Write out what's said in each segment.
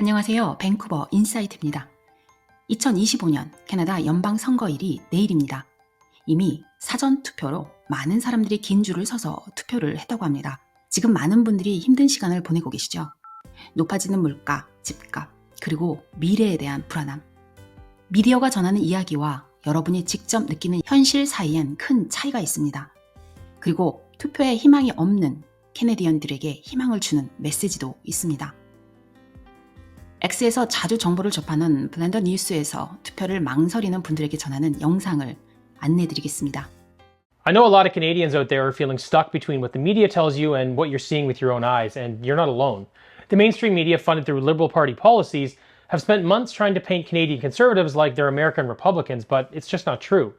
안녕하세요. 밴쿠버 인사이트입니다. 2025년 캐나다 연방선거일이 내일입니다. 이미 사전투표로 많은 사람들이 긴 줄을 서서 투표를 했다고 합니다. 지금 많은 분들이 힘든 시간을 보내고 계시죠. 높아지는 물가, 집값, 그리고 미래에 대한 불안함. 미디어가 전하는 이야기와 여러분이 직접 느끼는 현실 사이엔 큰 차이가 있습니다. 그리고 투표에 희망이 없는 캐네디언들에게 희망을 주는 메시지도 있습니다. X에서 자주 정보를 접하는 블렌더 뉴스에서 투표를 망설이는 분들에게 전하는 영상을 안내해드리겠습니다. I know a lot of Canadians out there are feeling stuck between what the media tells you and what you're seeing with your own eyes, and you're not alone. The mainstream media, funded through Liberal Party policies, have spent months trying to paint Canadian Conservatives like they're American Republicans, but it's just not true.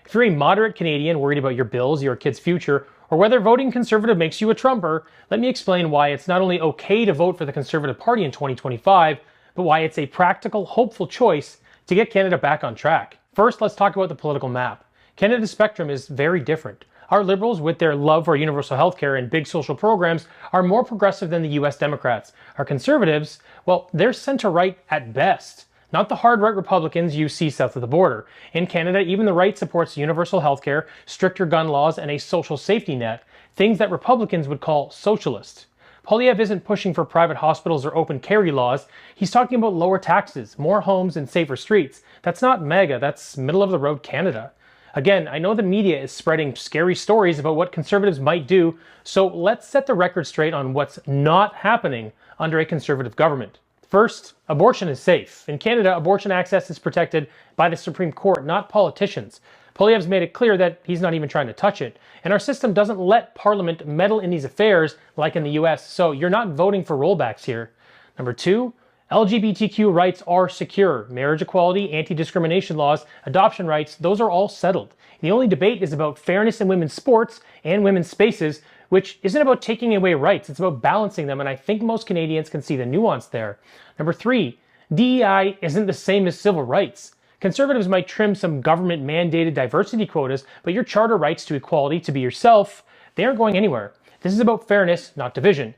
If you're a moderate Canadian worried about your bills, your kids' future, or whether voting Conservative makes you a Trumper, let me explain why it's not only okay to vote for the Conservative Party in 2025, but why it's a practical, hopeful choice to get Canada back on track. First, let's talk about the political map. Canada's spectrum is very different. Our Liberals, with their love for universal healthcare and big social programs, are more progressive than the US Democrats. Our Conservatives, well, they're center-right at best, not the hard-right Republicans you see south of the border. In Canada, even the right supports universal healthcare, stricter gun laws, and a social safety net, things that Republicans would call socialist. Poliev isn't pushing for private hospitals or open carry laws. He's talking about lower taxes, more homes, and safer streets. That's not MAGA, that's middle-of-the-road Canada. Again, I know the media is spreading scary stories about what Conservatives might do, so let's set the record straight on what's not happening under a Conservative government. First, abortion is safe. In Canada, abortion access is protected by the Supreme Court, not politicians. Poliev's made it clear that he's not even trying to touch it. And our system doesn't let Parliament meddle in these affairs like in the US, so you're not voting for rollbacks here. Number two, LGBTQ rights are secure. Marriage equality, anti-discrimination laws, adoption rights, those are all settled. The only debate is about fairness in women's sports and women's spaces, which isn't about taking away rights, it's about balancing them, and I think most Canadians can see the nuance there. Number three, DEI isn't the same as civil rights. Conservatives might trim some government-mandated diversity quotas, but your charter rights to equality, to be yourself, they aren't going anywhere. This is about fairness, not division.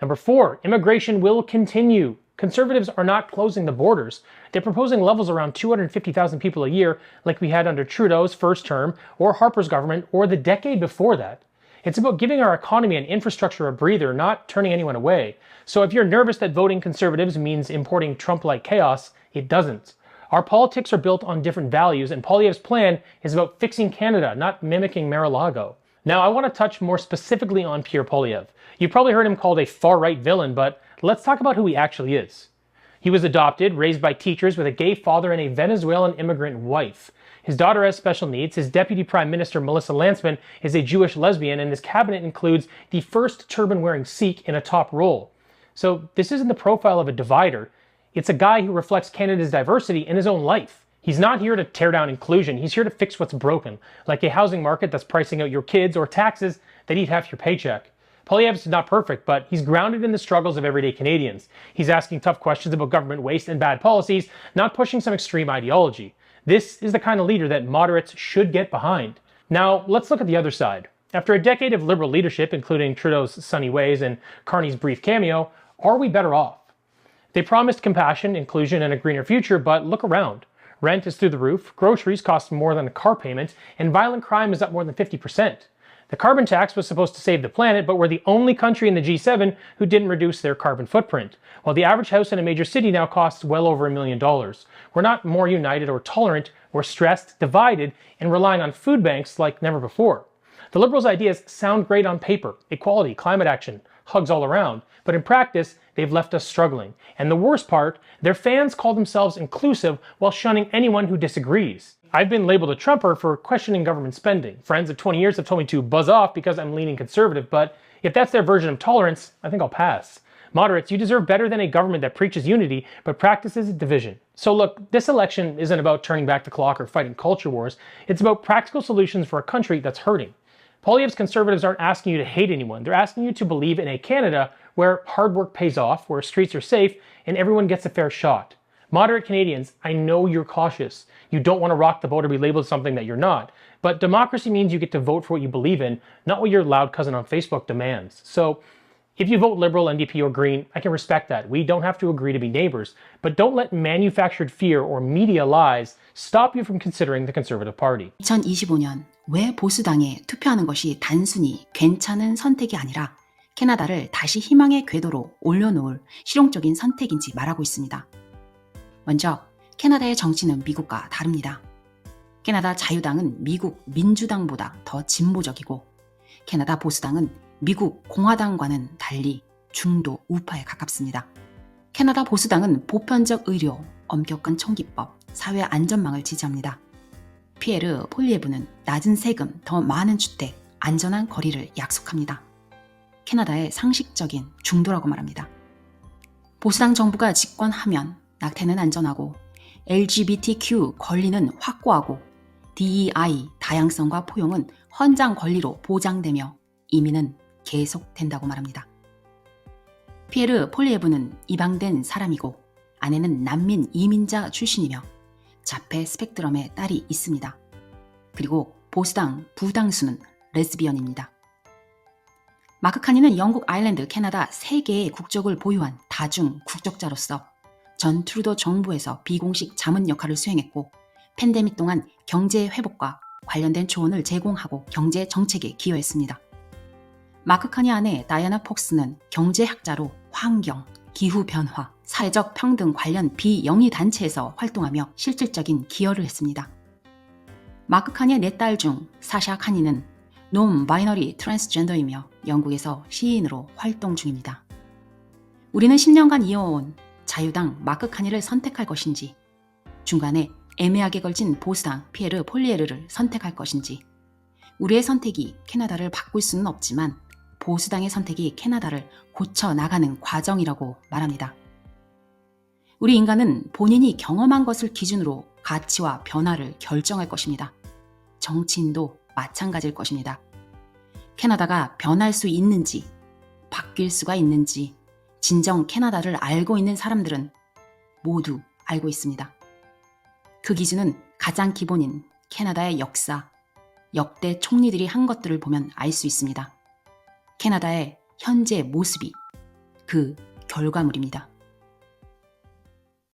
Number four, immigration will continue. Conservatives are not closing the borders. They're proposing levels around 250,000 people a year, like we had under Trudeau's first term, or Harper's government, or the decade before that. It's about giving our economy and infrastructure a breather, not turning anyone away. So if you're nervous that voting Conservatives means importing Trump-like chaos, it doesn't. Our politics are built on different values, and Poliev's plan is about fixing Canada, not mimicking Mar-a-Lago. Now, I want to touch more specifically on Pierre Poilievre. You've probably heard him called a far-right villain, but let's talk about who he actually is. He was adopted, raised by teachers with a gay father and a Venezuelan immigrant wife. His daughter has special needs, his deputy prime minister, Melissa Lantsman, is a Jewish lesbian, and his cabinet includes the first turban-wearing Sikh in a top role. So this isn't the profile of a divider. It's a guy who reflects Canada's diversity in his own life. He's not here to tear down inclusion, he's here to fix what's broken, like a housing market that's pricing out your kids or taxes that eat half your paycheck. Poliev's not perfect, but he's grounded in the struggles of everyday Canadians. He's asking tough questions about government waste and bad policies, not pushing some extreme ideology. This is the kind of leader that moderates should get behind. Now, let's look at the other side. After a decade of Liberal leadership, including Trudeau's sunny ways and Carney's brief cameo, are we better off? They promised compassion, inclusion, and a greener future, but look around. Rent is through the roof, groceries cost more than a car payment, and violent crime is up more than 50%. The carbon tax was supposed to save the planet, but we're the only country in the G7 who didn't reduce their carbon footprint, while the average house in a major city now costs well over $1 million. We're not more united or tolerant, we're stressed, divided, and relying on food banks like never before. The Liberals' ideas sound great on paper, equality, climate action, hugs all around, but in practice, they've left us struggling. And the worst part, their fans call themselves inclusive while shunning anyone who disagrees. I've been labeled a Trumper for questioning government spending. Friends of 20 years have told me to buzz off because I'm leaning conservative, but if that's their version of tolerance, I think I'll pass. Moderates, you deserve better than a government that preaches unity but practices division. So look, this election isn't about turning back the clock or fighting culture wars. It's about practical solutions for a country that's hurting. Poliev's Conservatives aren't asking you to hate anyone. They're asking you to believe in a Canada where hard work pays off, where streets are safe, and everyone gets a fair shot. Moderate Canadians, I know you're cautious. You don't want to rock the boat or be labeled something that you're not. But democracy means you get to vote for what you believe in, not what your loud cousin on Facebook demands. So If you vote Liberal, NDP, or Green, I can respect that. We don't have to agree to be neighbors. But don't let manufactured fear or media lies stop you from considering the Conservative Party. 2025년 왜 보수당에 투표하는 것이 단순히 괜찮은 선택이 아니라 캐나다를 다시 희망의 궤도로 올려놓을 실용적인 선택인지 말하고 있습니다. 먼저 캐나다의 정치는 미국과 다릅니다. 캐나다 자유당은 미국 민주당보다 더 진보적이고 캐나다 보수당은 미국 공화당과는 달리 중도 우파에 가깝습니다. 캐나다 보수당은 보편적 의료, 엄격한 총기법, 사회 안전망을 지지합니다. 피에르 폴리에브는 낮은 세금, 더 많은 주택, 안전한 거리를 약속합니다. 캐나다의 상식적인 중도라고 말합니다. 보수당 정부가 집권하면 낙태는 안전하고 LGBTQ 권리는 확고하고 DEI 다양성과 포용은 헌장 권리로 보장되며 이민은 계속된다고 말합니다. 피에르 폴리에브는 입양된 사람이고 아내는 난민 이민자 출신이며 자폐 스펙트럼의 딸이 있습니다. 그리고 보수당 부당수는 레즈비언입니다. 마크 카니는 영국, 아일랜드, 캐나다 3개의 국적을 보유한 다중 국적자로서 전 트루도 정부에서 비공식 자문 역할을 수행했고 팬데믹 동안 경제 회복과 관련된 조언을 제공하고 경제 정책에 기여했습니다. 마크 카니 아내 다이아나 폭스는 경제학자로 환경, 기후변화, 사회적 평등 관련 비영리 단체에서 활동하며 실질적인 기여를 했습니다. 마크 카니의 4딸 중 사샤 카니는 논 바이너리 트랜스젠더이며 영국에서 시인으로 활동 중입니다. 우리는 10년간 이어온 자유당 마크 카니를 선택할 것인지 중간에 애매하게 걸친 보수당 피에르 폴리에르를 선택할 것인지 우리의 선택이 캐나다를 바꿀 수는 없지만 보수당의 선택이 캐나다를 고쳐나가는 과정이라고 말합니다. 우리 인간은 본인이 경험한 것을 기준으로 가치와 변화를 결정할 것입니다. 정치인도 마찬가지일 것입니다. 캐나다가 변할 수 있는지, 바뀔 수가 있는지 진정 캐나다를 알고 있는 사람들은 모두 알고 있습니다. 그 기준은 가장 기본인 캐나다의 역사, 역대 총리들이 한 것들을 보면 알 수 있습니다. 캐나다의 현재 모습이 그 결과물입니다.